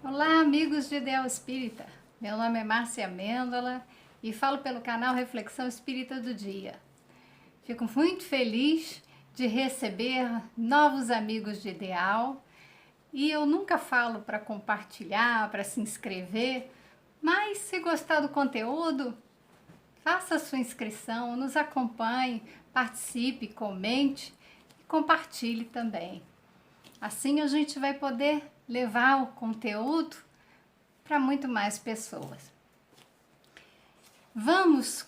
Olá, amigos de Ideal Espírita. Meu nome é Márcia Amêndola e falo pelo canal Reflexão Espírita do Dia. Fico muito feliz de receber novos amigos de Ideal e eu nunca falo para compartilhar, para se inscrever, mas se gostar do conteúdo, faça sua inscrição, nos acompanhe, participe, comente e compartilhe também. Assim a gente vai poder levar o conteúdo para muito mais pessoas. Vamos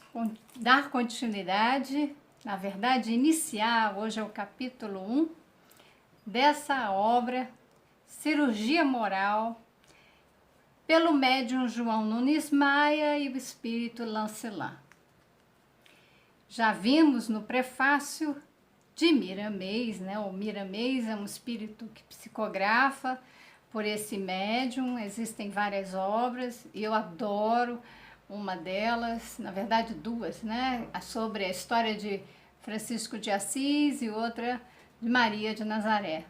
dar continuidade, na verdade, iniciar, hoje é o capítulo 1 dessa obra, Cirurgia Moral, pelo médium João Nunes Maia e o espírito Lancelin. Já vimos no prefácio de Miramês, né? O Miramês é um espírito que psicografa por esse médium, existem várias obras e eu adoro uma delas, na verdade duas, né? Sobre a história de Francisco de Assis e outra de Maria de Nazaré.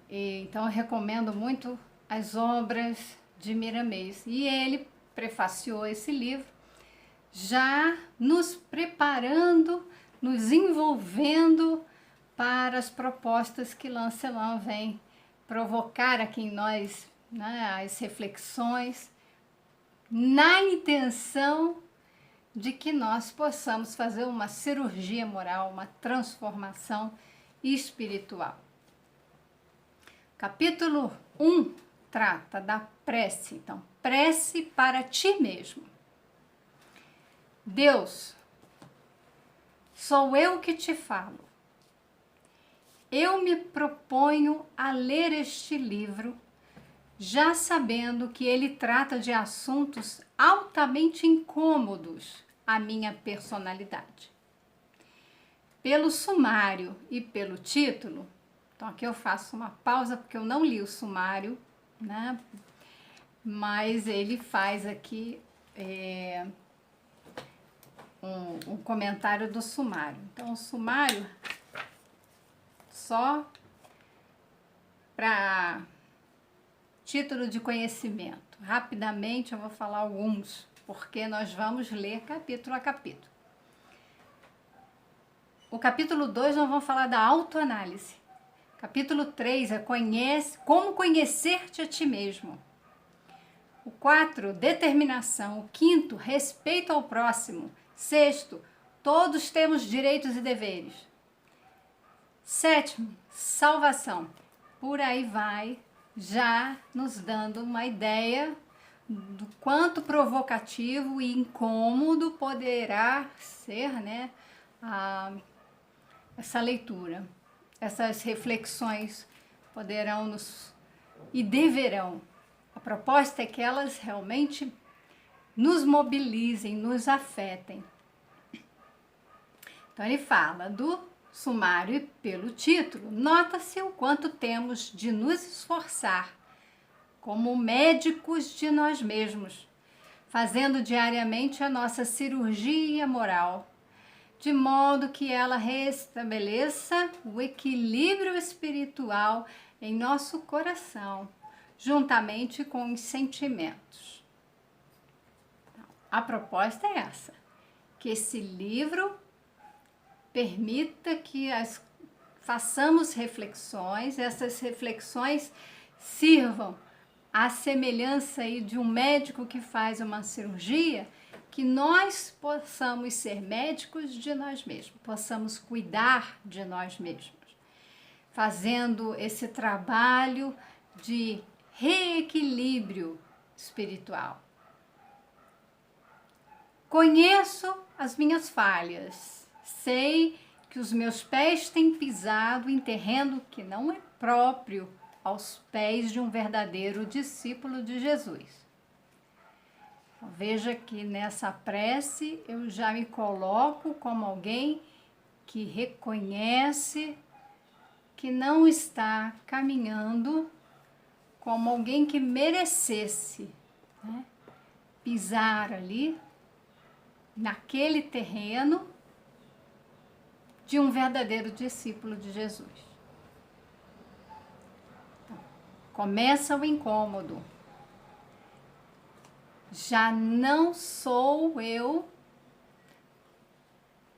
Então eu recomendo muito as obras de Miramês e ele prefaciou esse livro já nos preparando, nos envolvendo para as propostas que Lancelin vem provocar aqui em nós, né, as reflexões, na intenção de que nós possamos fazer uma cirurgia moral, uma transformação espiritual. Capítulo 1 trata da prece, então, prece para ti mesmo. Deus, sou eu que te falo. Eu me proponho a ler este livro, já sabendo que ele trata de assuntos altamente incômodos à minha personalidade. Pelo sumário e pelo título, então aqui eu faço uma pausa porque eu não li o sumário, né? Mas ele faz aqui um comentário do sumário. Então o sumário, só para título de conhecimento. Rapidamente eu vou falar alguns, porque nós vamos ler capítulo a capítulo. O capítulo 2 nós vamos falar da autoanálise. Capítulo 3 é como conhecer-te a ti mesmo. O 4, determinação. O 5, respeito ao próximo. 6, todos temos direitos e deveres. 7, salvação. Por aí vai, já nos dando uma ideia do quanto provocativo e incômodo poderá ser, né, essa leitura. Essas reflexões poderão e deverão. A proposta é que elas realmente nos mobilizem, nos afetem. Então ele fala do sumário e pelo título, nota-se o quanto temos de nos esforçar como médicos de nós mesmos, fazendo diariamente a nossa cirurgia moral, de modo que ela restabeleça o equilíbrio espiritual em nosso coração, juntamente com os sentimentos. A proposta é essa, que esse livro permita que façamos reflexões, essas reflexões sirvam à semelhança aí de um médico que faz uma cirurgia, que nós possamos ser médicos de nós mesmos, possamos cuidar de nós mesmos, fazendo esse trabalho de reequilíbrio espiritual. Conheço as minhas falhas, sei que os meus pés têm pisado em terreno que não é próprio aos pés de um verdadeiro discípulo de Jesus. Então, veja que nessa prece eu já me coloco como alguém que reconhece que não está caminhando como alguém que merecesse, né, pisar ali naquele terreno de um verdadeiro discípulo de Jesus. Então, começa o incômodo. Já não sou eu,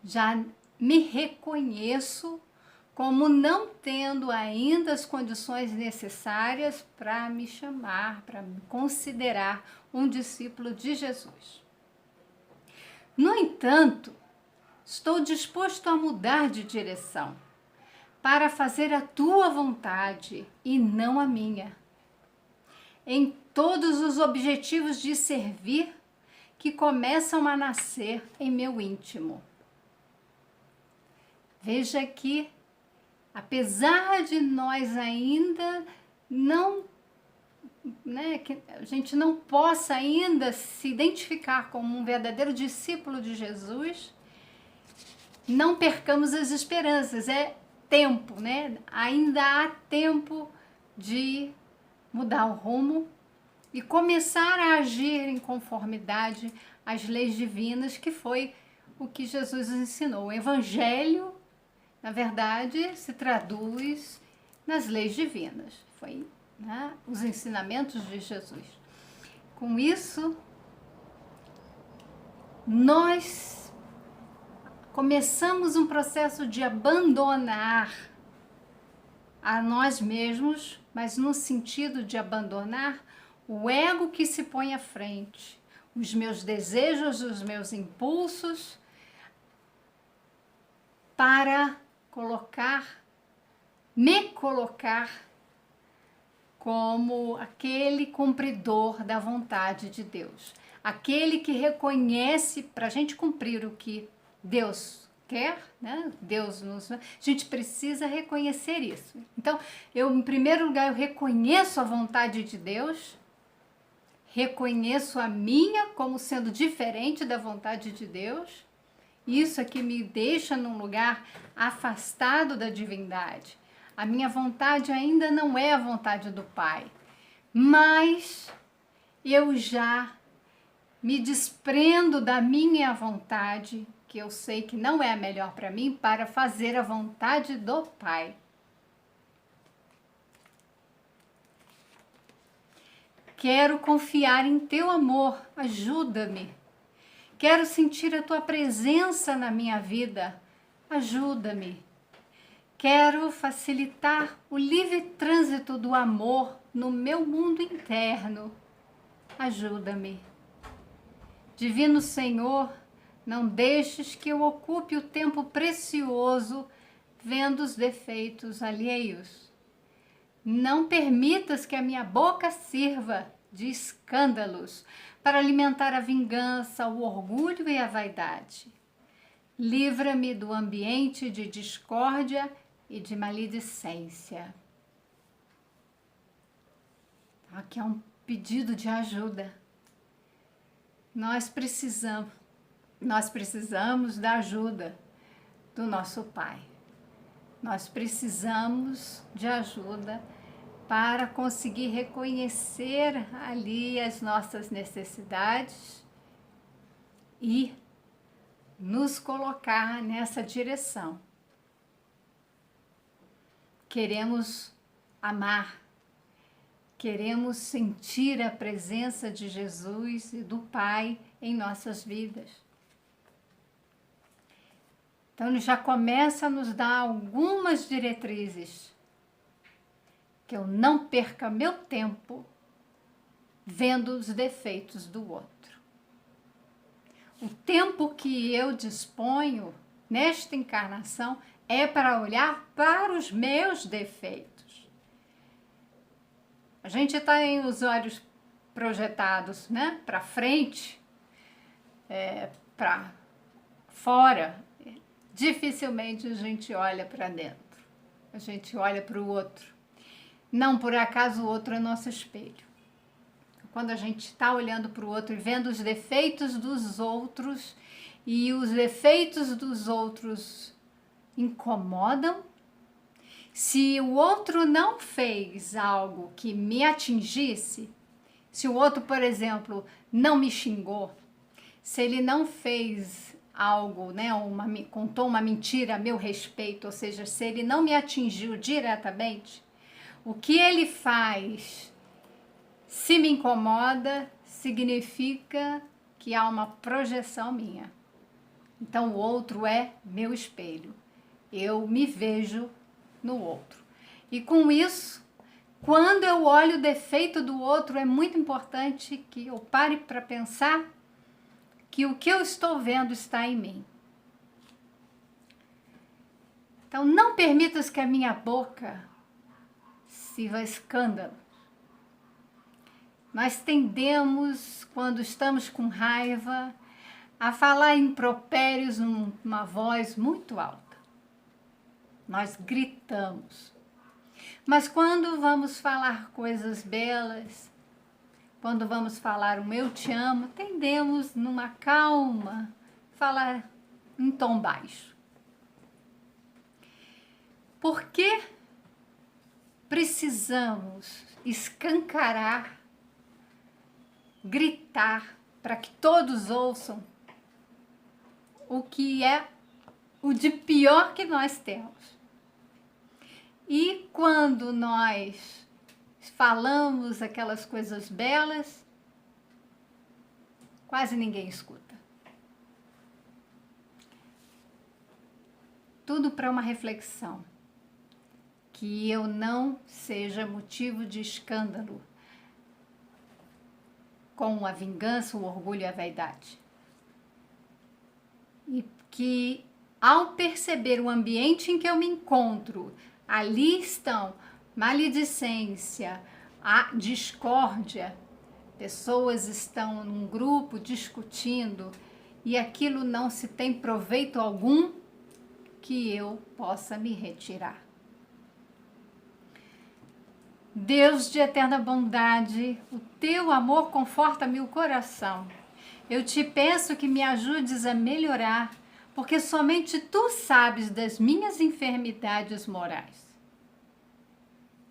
já me reconheço como não tendo ainda as condições necessárias para me chamar, para me considerar um discípulo de Jesus. No entanto, estou disposto a mudar de direção, para fazer a tua vontade e não a minha, em todos os objetivos de servir que começam a nascer em meu íntimo. Veja que, apesar de nós ainda não, que a gente não possa ainda se identificar como um verdadeiro discípulo de Jesus, não percamos as esperanças, é tempo, Ainda há tempo de mudar o rumo e começar a agir em conformidade às leis divinas, que foi o que Jesus ensinou. O Evangelho, na verdade, se traduz nas leis divinas. Foi os ensinamentos de Jesus. Com isso, nós começamos um processo de abandonar a nós mesmos, mas no sentido de abandonar o ego que se põe à frente, os meus desejos, os meus impulsos, para me colocar como aquele cumpridor da vontade de Deus, aquele que reconhece, para a gente cumprir o que Deus quer, a gente precisa reconhecer isso. Então, em primeiro lugar, eu reconheço a vontade de Deus, reconheço a minha como sendo diferente da vontade de Deus. Isso aqui me deixa num lugar afastado da divindade. A minha vontade ainda não é a vontade do Pai, mas eu já me desprendo da minha vontade, que eu sei que não é a melhor para mim, para fazer a vontade do Pai. Quero confiar em teu amor, ajuda-me. Quero sentir a tua presença na minha vida, ajuda-me. Quero facilitar o livre trânsito do amor no meu mundo interno, ajuda-me. Divino Senhor, não deixes que eu ocupe o tempo precioso vendo os defeitos alheios. Não permitas que a minha boca sirva de escândalos para alimentar a vingança, o orgulho e a vaidade. Livra-me do ambiente de discórdia e de maledicência. Aqui é um pedido de ajuda. Nós precisamos da ajuda do nosso Pai. Nós precisamos de ajuda para conseguir reconhecer ali as nossas necessidades e nos colocar nessa direção. Queremos amar, queremos sentir a presença de Jesus e do Pai em nossas vidas. Então, ele já começa a nos dar algumas diretrizes. Que eu não perca meu tempo vendo os defeitos do outro. O tempo que eu disponho nesta encarnação é para olhar para os meus defeitos. A gente tem os olhos projetados, para frente, para fora. Dificilmente a gente olha para dentro. A gente olha para o outro. Não por acaso o outro é nosso espelho. Quando a gente está olhando para o outro e vendo os defeitos dos outros, e os defeitos dos outros incomodam, se o outro não fez algo que me atingisse, se o outro, por exemplo, não me xingou, se ele não fez algo, contou uma mentira a meu respeito, ou seja, se ele não me atingiu diretamente, O que ele faz, se me incomoda, significa que há uma projeção minha. Então, o outro é meu espelho. Eu me vejo no outro. E com isso, quando eu olho o defeito do outro, é muito importante que eu pare para pensar que o que eu estou vendo está em mim. Então, não permitas que a minha boca sirva escândalo. Nós tendemos, quando estamos com raiva, a falar impropérios numa voz muito alta. Nós gritamos. Mas quando vamos falar coisas belas, quando vamos falar um eu te amo, tendemos numa calma, falar em tom baixo. Por que precisamos escancarar, gritar, para que todos ouçam o que é o de pior que nós temos? E quando nós falamos aquelas coisas belas, quase ninguém escuta. Tudo para uma reflexão. Que eu não seja motivo de escândalo com a vingança, o orgulho e a vaidade. E que, ao perceber o ambiente em que eu me encontro, ali estão maledicência, a discórdia, pessoas estão num grupo discutindo e aquilo não se tem proveito algum, que eu possa me retirar. Deus de eterna bondade, o teu amor conforta-me o coração. Eu te peço que me ajudes a melhorar, porque somente tu sabes das minhas enfermidades morais.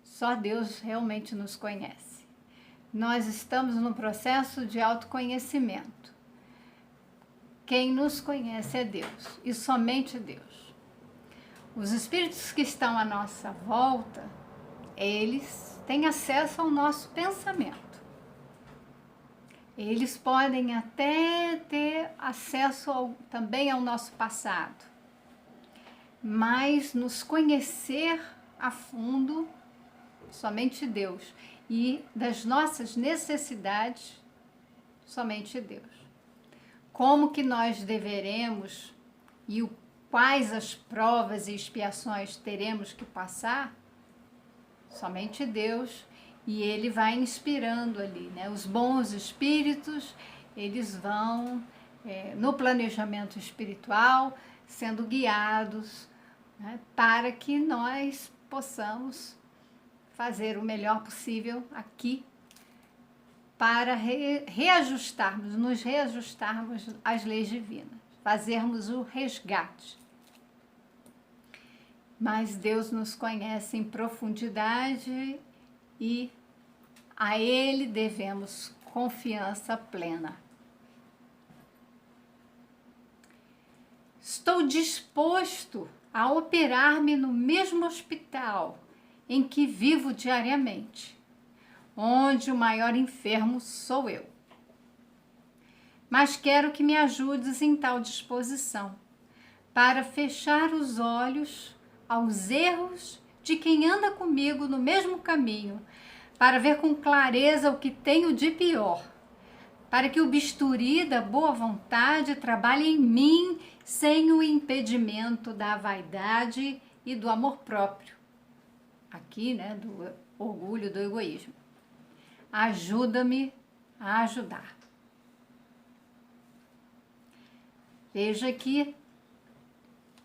Só Deus realmente nos conhece. Nós estamos num processo de autoconhecimento. Quem nos conhece é Deus, e somente Deus. Os espíritos que estão à nossa volta, eles têm acesso ao nosso pensamento. Eles podem até ter acesso também ao nosso passado, mas nos conhecer a fundo, somente Deus. E das nossas necessidades, somente Deus. Como que nós deveremos e quais as provas e expiações teremos que passar? Somente Deus, e Ele vai inspirando ali, né? Os bons espíritos, eles vão no planejamento espiritual, sendo guiados, né? Para que nós possamos fazer o melhor possível aqui, para reajustarmos, nos reajustarmos às leis divinas, fazermos o resgate. Mas Deus nos conhece em profundidade e a Ele devemos confiança plena. Estou disposto a operar-me no mesmo hospital em que vivo diariamente, onde o maior enfermo sou eu. Mas quero que me ajudes em tal disposição, para fechar os olhos aos erros de quem anda comigo no mesmo caminho, para ver com clareza o que tenho de pior, para que o bisturi da boa vontade trabalhe em mim sem o impedimento da vaidade e do amor próprio. Aqui, né, do orgulho, do egoísmo. Ajuda-me a ajudar. Veja que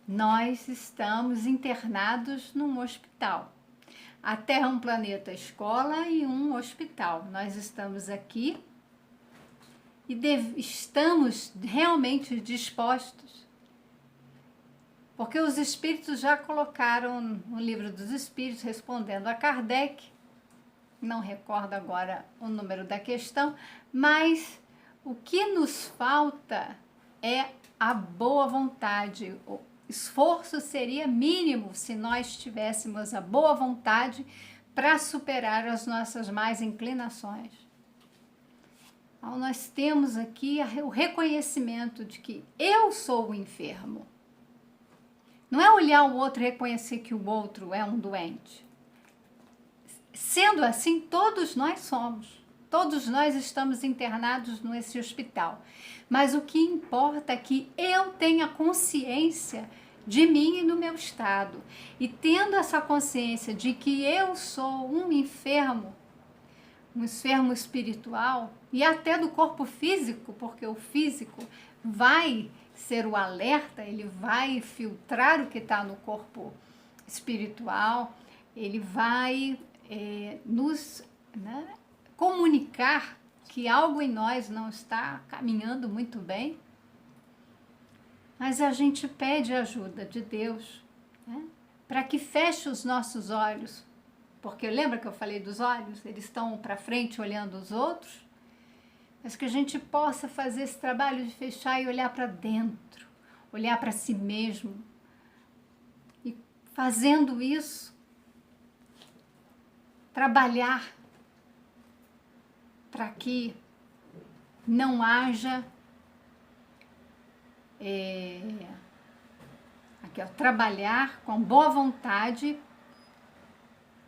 nós estamos internados num hospital. A Terra é um planeta escola e um hospital. Nós estamos aqui e estamos realmente dispostos, porque os espíritos já colocaram no Livro dos Espíritos, respondendo a Kardec, não recordo agora o número da questão, mas o que nos falta é a boa vontade. Esforço seria mínimo se nós tivéssemos a boa vontade para superar as nossas más inclinações. Então, nós temos aqui o reconhecimento de que eu sou o enfermo. Não é olhar o outro e reconhecer que o outro é um doente. Sendo assim, todos nós somos. Todos nós estamos internados nesse hospital. Mas o que importa é que eu tenha consciência de mim e do meu estado. E tendo essa consciência de que eu sou um enfermo espiritual e até do corpo físico, porque o físico vai ser o alerta, ele vai filtrar o que está no corpo espiritual, ele vai nos comunicar que algo em nós não está caminhando muito bem, mas a gente pede ajuda de Deus, né, para que feche os nossos olhos, porque lembra que eu falei dos olhos? Eles estão para frente olhando os outros, mas que a gente possa fazer esse trabalho de fechar e olhar para dentro, olhar para si mesmo, e fazendo isso, trabalhar para que não haja trabalhar com boa vontade,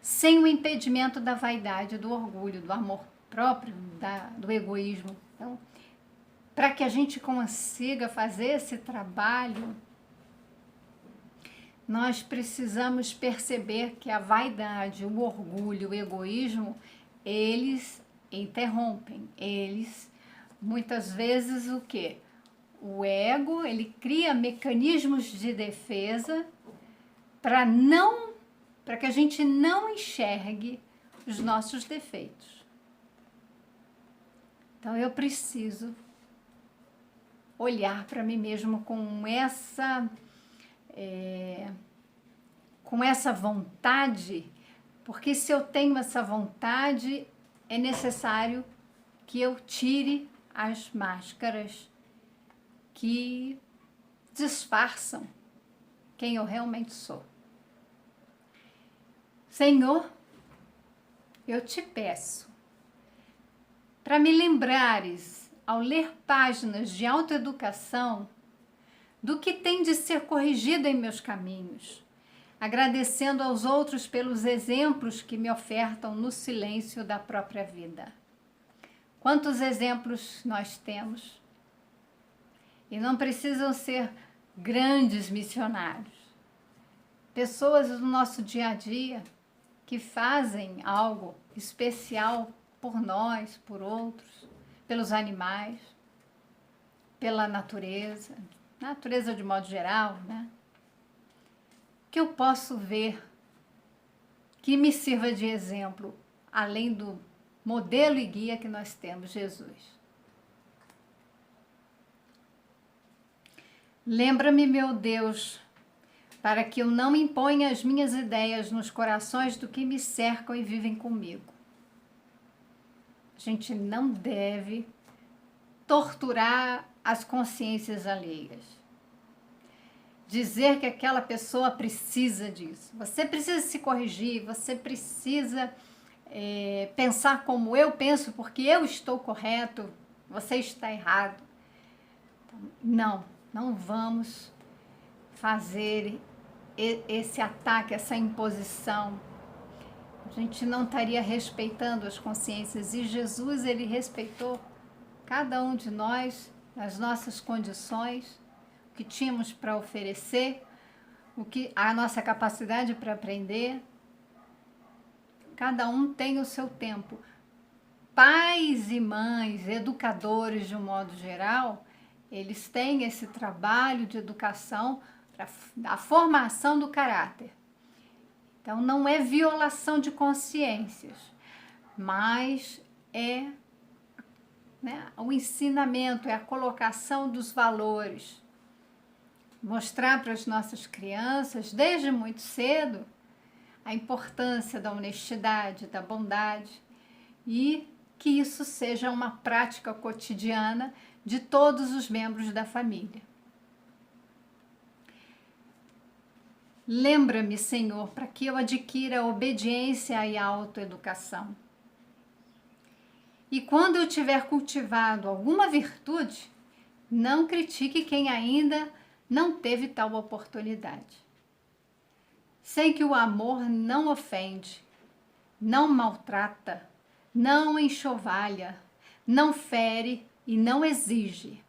sem o impedimento da vaidade, do orgulho, do amor próprio, do egoísmo. Então, para que a gente consiga fazer esse trabalho, nós precisamos perceber que a vaidade, o orgulho, o egoísmo, eles interrompem, eles, muitas vezes, o quê? O ego, ele cria mecanismos de defesa para que a gente não enxergue os nossos defeitos. Então, eu preciso olhar para mim mesmo com essa vontade, porque se eu tenho essa vontade, é necessário que eu tire as máscaras que disfarçam quem eu realmente sou. Senhor, eu te peço para me lembrares, ao ler páginas de autoeducação, do que tem de ser corrigido em meus caminhos, agradecendo aos outros pelos exemplos que me ofertam no silêncio da própria vida. Quantos exemplos nós temos? E não precisam ser grandes missionários. Pessoas do nosso dia a dia que fazem algo especial por nós, por outros, pelos animais, pela natureza de modo geral, né? Que eu posso ver que me sirva de exemplo, além do modelo e guia que nós temos, Jesus. Lembra-me, meu Deus, para que eu não imponha as minhas ideias nos corações do que me cercam e vivem comigo. A gente não deve torturar as consciências alheias. Dizer que aquela pessoa precisa disso. Você precisa se corrigir, você precisa pensar como eu penso, porque eu estou correto, você está errado. Então, não vamos fazer esse ataque, essa imposição. A gente não estaria respeitando as consciências, e Jesus, ele respeitou cada um de nós, as nossas condições, o que tínhamos para oferecer, a nossa capacidade para aprender. Cada um tem o seu tempo. Pais e mães, educadores de um modo geral, eles têm esse trabalho de educação para a formação do caráter. Então, não é violação de consciências, mas é o ensinamento, é a colocação dos valores. Mostrar para as nossas crianças, desde muito cedo, a importância da honestidade, da bondade, e que isso seja uma prática cotidiana de todos os membros da família. Lembra-me, Senhor, para que eu adquira a obediência e a autoeducação. E quando eu tiver cultivado alguma virtude, não critique quem ainda não teve tal oportunidade. Sei que o amor não ofende, não maltrata, não enxovalha, não fere e não exige.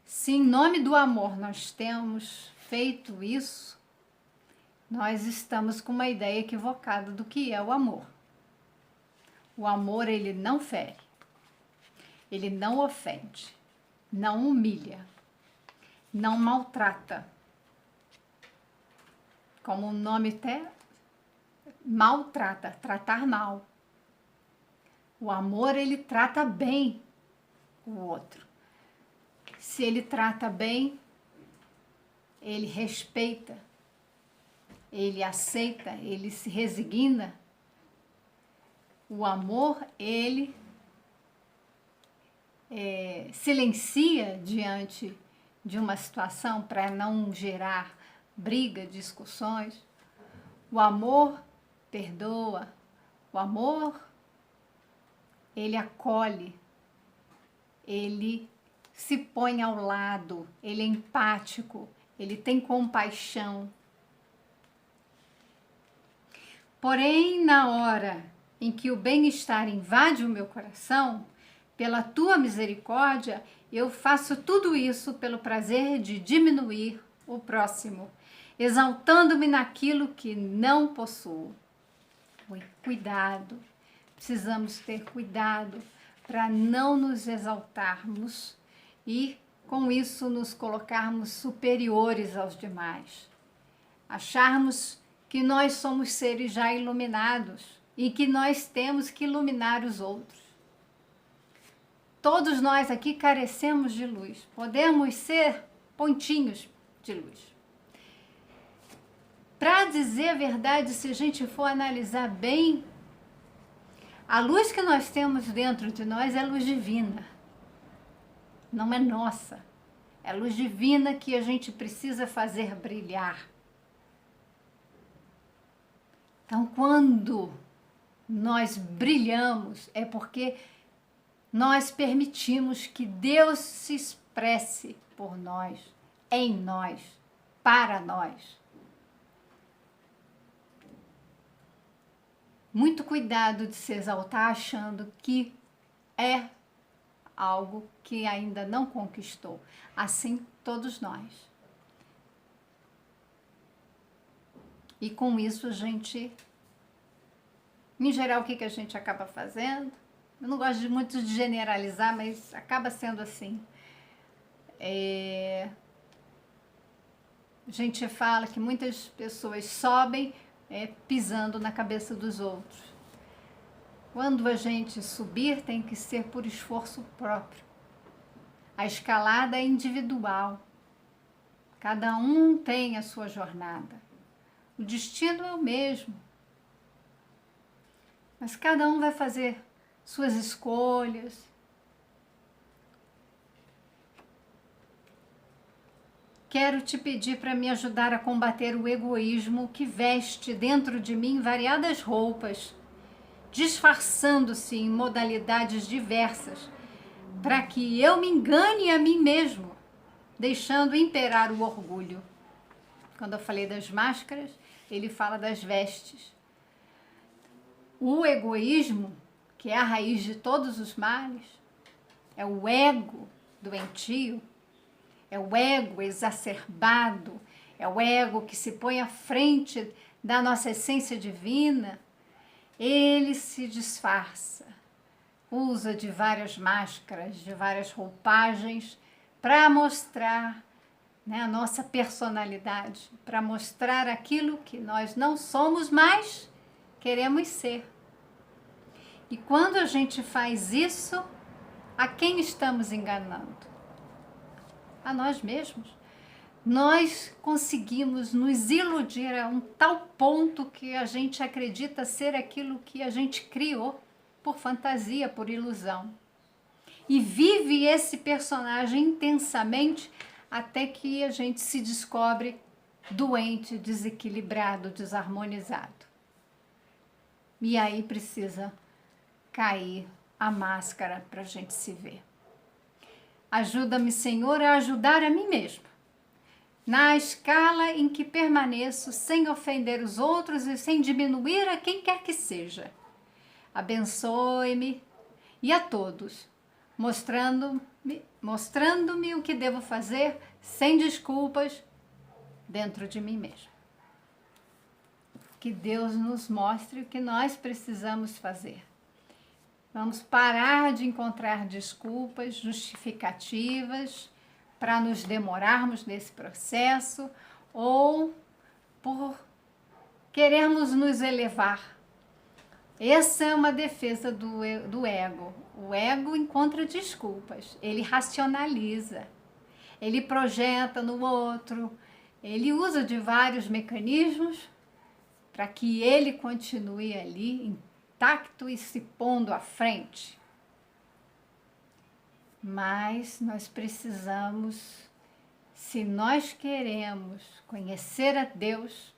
Se em nome do amor nós temos feito isso, nós estamos com uma ideia equivocada do que é o amor. O amor, ele não fere, ele não ofende, não humilha, não maltrata. Como o nome até maltrata, tratar mal. O amor, ele trata bem o outro. Se ele trata bem, ele respeita, ele aceita, ele se resigna. O amor, ele silencia diante de uma situação para não gerar briga, discussões. O amor perdoa, o amor, ele acolhe, ele se põe ao lado, ele é empático, ele tem compaixão. Porém, na hora em que o bem-estar invade o meu coração, pela tua misericórdia, eu faço tudo isso pelo prazer de diminuir o próximo, exaltando-me naquilo que não possuo. Cuidado, precisamos ter cuidado para não nos exaltarmos e, com isso, nos colocarmos superiores aos demais. Acharmos que nós somos seres já iluminados e que nós temos que iluminar os outros. Todos nós aqui carecemos de luz, podemos ser pontinhos de luz. Para dizer a verdade, se a gente for analisar bem, a luz que nós temos dentro de nós é luz divina, não é nossa. É luz divina que a gente precisa fazer brilhar. Então, quando nós brilhamos, é porque nós permitimos que Deus se expresse por nós, em nós, para nós. Muito cuidado de se exaltar achando que é algo que ainda não conquistou. Assim, todos nós. E com isso a gente, em geral, o que a gente acaba fazendo? Eu não gosto muito de generalizar, mas acaba sendo assim. A gente fala que muitas pessoas sobem pisando na cabeça dos outros. Quando a gente subir, tem que ser por esforço próprio. A escalada é individual. Cada um tem a sua jornada. O destino é o mesmo. Mas cada um vai fazer suas escolhas. Quero te pedir para me ajudar a combater o egoísmo que veste dentro de mim variadas roupas, disfarçando-se em modalidades diversas, para que eu me engane a mim mesmo, deixando imperar o orgulho. Quando eu falei das máscaras, ele fala das vestes. O egoísmo, que é a raiz de todos os males, é o ego doentio, é o ego exacerbado, é o ego que se põe à frente da nossa essência divina. Ele se disfarça, usa de várias máscaras, de várias roupagens para mostrar, a nossa personalidade, para mostrar aquilo que nós não somos, mas queremos ser. E quando a gente faz isso, a quem estamos enganando? A nós mesmos. Nós conseguimos nos iludir a um tal ponto que a gente acredita ser aquilo que a gente criou por fantasia, por ilusão. E vive esse personagem intensamente até que a gente se descobre doente, desequilibrado, desarmonizado. E aí precisa cair a máscara para a gente se ver. Ajuda-me, Senhor, a ajudar a mim mesmo, na escala em que permaneço, sem ofender os outros e sem diminuir a quem quer que seja. Abençoe-me e a todos, mostrando-me o que devo fazer sem desculpas dentro de mim mesmo. Que Deus nos mostre o que nós precisamos fazer. Vamos parar de encontrar desculpas, justificativas para nos demorarmos nesse processo ou por querermos nos elevar. Essa é uma defesa do ego. O ego encontra desculpas, ele racionaliza, ele projeta no outro, ele usa de vários mecanismos para que ele continue ali intacto e se pondo à frente. Mas nós precisamos, se nós queremos conhecer a Deus,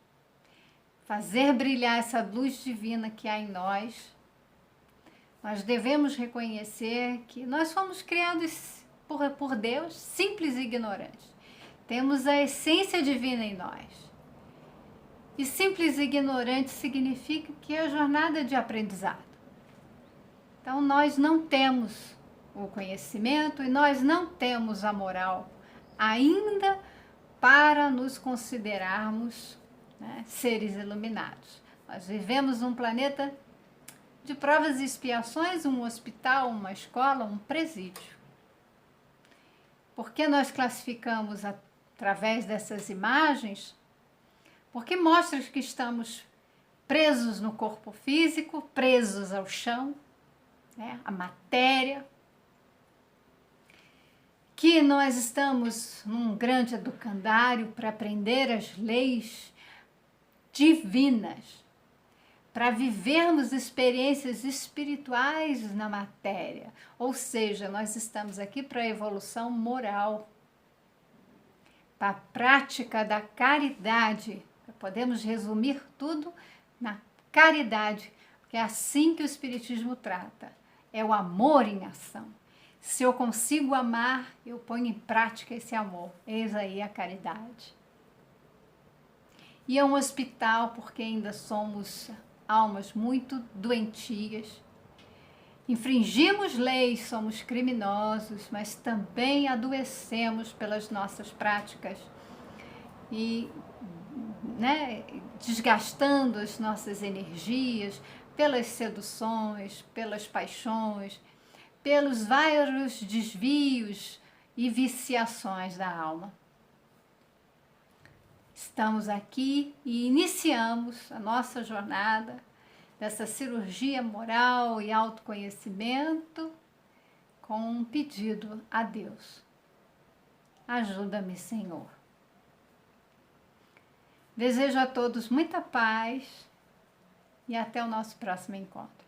fazer brilhar essa luz divina que há em nós, nós devemos reconhecer que nós fomos criados por Deus, simples e ignorantes. Temos a essência divina em nós. E simples e ignorante significa que é a jornada de aprendizado. Então, nós não temos o conhecimento e nós não temos a moral ainda para nos considerarmos, né, seres iluminados. Nós vivemos num planeta de provas e expiações, um hospital, uma escola, um presídio. Por que nós classificamos através dessas imagens? Porque mostra que estamos presos no corpo físico, presos ao chão, né, à matéria, que nós estamos num grande educandário para aprender as leis divinas, para vivermos experiências espirituais na matéria. Ou seja, nós estamos aqui para a evolução moral, para a prática da caridade. Podemos resumir tudo na caridade, porque é assim que o Espiritismo trata. É o amor em ação. Se eu consigo amar, eu ponho em prática esse amor. Eis aí a caridade. E é um hospital porque ainda somos almas muito doentias. Infringimos leis, somos criminosos, mas também adoecemos pelas nossas práticas e, né, desgastando as nossas energias pelas seduções, pelas paixões, pelos vários desvios e viciações da alma. Estamos aqui e iniciamos a nossa jornada dessa cirurgia moral e autoconhecimento com um pedido a Deus. Ajuda-me, Senhor. Desejo a todos muita paz e até o nosso próximo encontro.